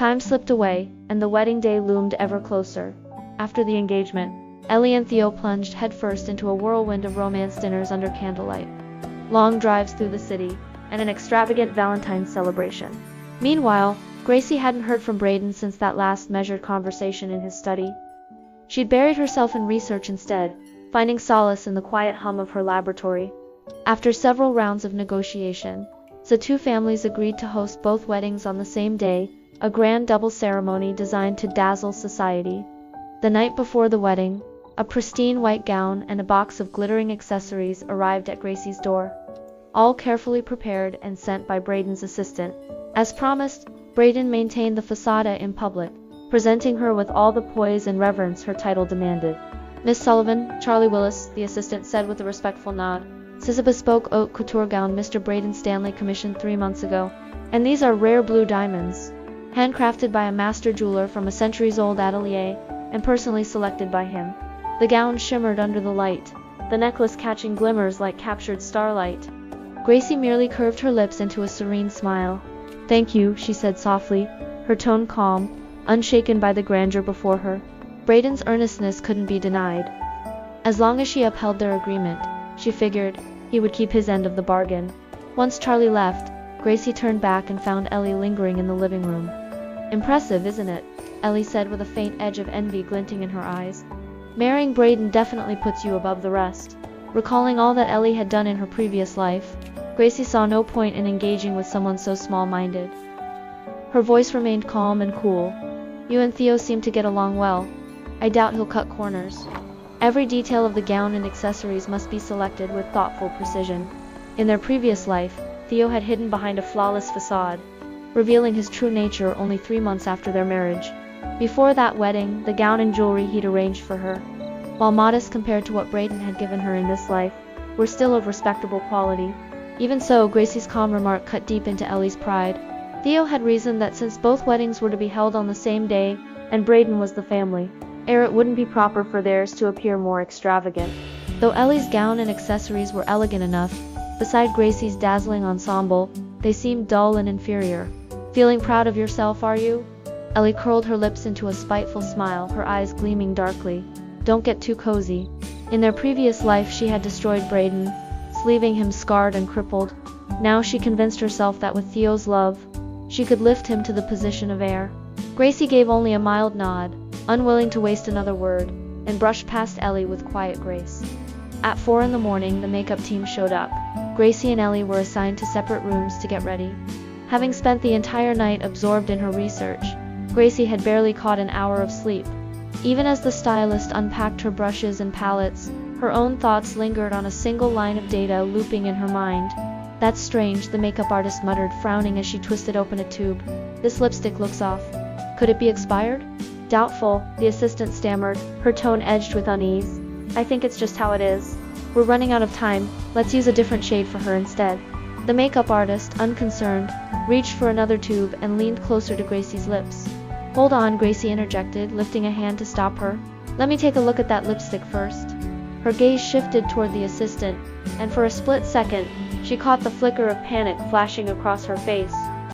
Time slipped away, and the wedding day loomed ever closer. After the engagement, Ellie and Theo plunged headfirst into a whirlwind of romance dinners under candlelight, long drives through the city, and an extravagant Valentine's celebration. Meanwhile, Gracie hadn't heard from Brayden since that last measured conversation in his study. She'd buried herself in research instead, finding solace in the quiet hum of her laboratory. After several rounds of negotiation, the two families agreed to host both weddings on the same day, a grand double ceremony designed to dazzle society. The night before the wedding, a pristine white gown and a box of glittering accessories arrived at Gracie's door, all carefully prepared and sent by Brayden's assistant. As promised, Brayden maintained the facade in public, presenting her with all the poise and reverence her title demanded. "Miss Sullivan, Charlie Willis," the assistant said with a respectful nod. "This is a bespoke haute couture gown Mr. Brayden Stanley commissioned 3 months ago, and these are rare blue diamonds, handcrafted by a master jeweler from a centuries-old atelier, and personally selected by him." The gown shimmered under the light, the necklace catching glimmers like captured starlight. Gracie merely curved her lips into a serene smile. "Thank you," she said softly, her tone calm, unshaken by the grandeur before her. Brayden's earnestness couldn't be denied. As long as she upheld their agreement, she figured, he would keep his end of the bargain. Once Charlie left, Gracie turned back and found Ellie lingering in the living room. "Impressive, isn't it?" Ellie said with a faint edge of envy glinting in her eyes. "Marrying Brayden definitely puts you above the rest." Recalling all that Ellie had done in her previous life, Gracie saw no point in engaging with someone so small-minded. Her voice remained calm and cool. "You and Theo seem to get along well. I doubt he'll cut corners. Every detail of the gown and accessories must be selected with thoughtful precision." In their previous life, Theo had hidden behind a flawless facade, revealing his true nature only 3 months after their marriage. Before that wedding, the gown and jewelry he'd arranged for her, while modest compared to what Brayden had given her in this life, were still of respectable quality. Even so, Gracie's calm remark cut deep into Ellie's pride. Theo had reasoned that since both weddings were to be held on the same day, and Brayden was the family heir, it wouldn't be proper for theirs to appear more extravagant. Though Ellie's gown and accessories were elegant enough, beside Gracie's dazzling ensemble, they seemed dull and inferior. "Feeling proud of yourself, are you?" Ellie curled her lips into a spiteful smile, her eyes gleaming darkly. "Don't get too cozy." In their previous life she had destroyed Brayden, leaving him scarred and crippled. Now she convinced herself that with Theo's love, she could lift him to the position of heir. Gracie gave only a mild nod, unwilling to waste another word, and brushed past Ellie with quiet grace. At 4 in the morning, the makeup team showed up. Gracie and Ellie were assigned to separate rooms to get ready. Having spent the entire night absorbed in her research, Gracie had barely caught an hour of sleep. Even as the stylist unpacked her brushes and palettes, her own thoughts lingered on a single line of data looping in her mind. "That's strange," the makeup artist muttered, frowning as she twisted open a tube. "This lipstick looks off. Could it be expired?" "Doubtful," the assistant stammered, her tone edged with unease. "I think it's just how it is. We're running out of time, let's use a different shade for her instead." The makeup artist, unconcerned, reached for another tube and leaned closer to Gracie's lips. "Hold on," Gracie interjected, lifting a hand to stop her. "Let me take a look at that lipstick first." Her gaze shifted toward the assistant, and for a split second, she caught the flicker of panic flashing across her face.